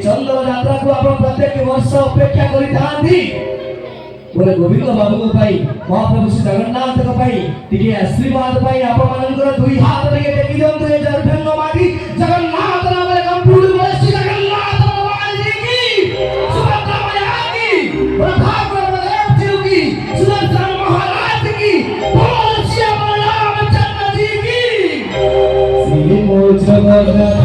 चंद्र यात्रा को आप प्रत्येक वर्ष अपेक्षा करी बोले गोविंद बाबू भाई महाप्रभु श्री जगन्नाथ को भाई टिके आशीर्वाद भाई आप मानकर दुई हाथ टिके टेकी दियंतु ए धन्यवाद जगन्नाथ नाम रे कंपूड बोले श्री जगन्नाथ भगवान जी की सुभद्रा मैया की प्रतापगढ़ बलदेव जी की सुदर्शन महाराज की बोल श्याम रामचंद्र जी की श्री मोज जगन्नाथ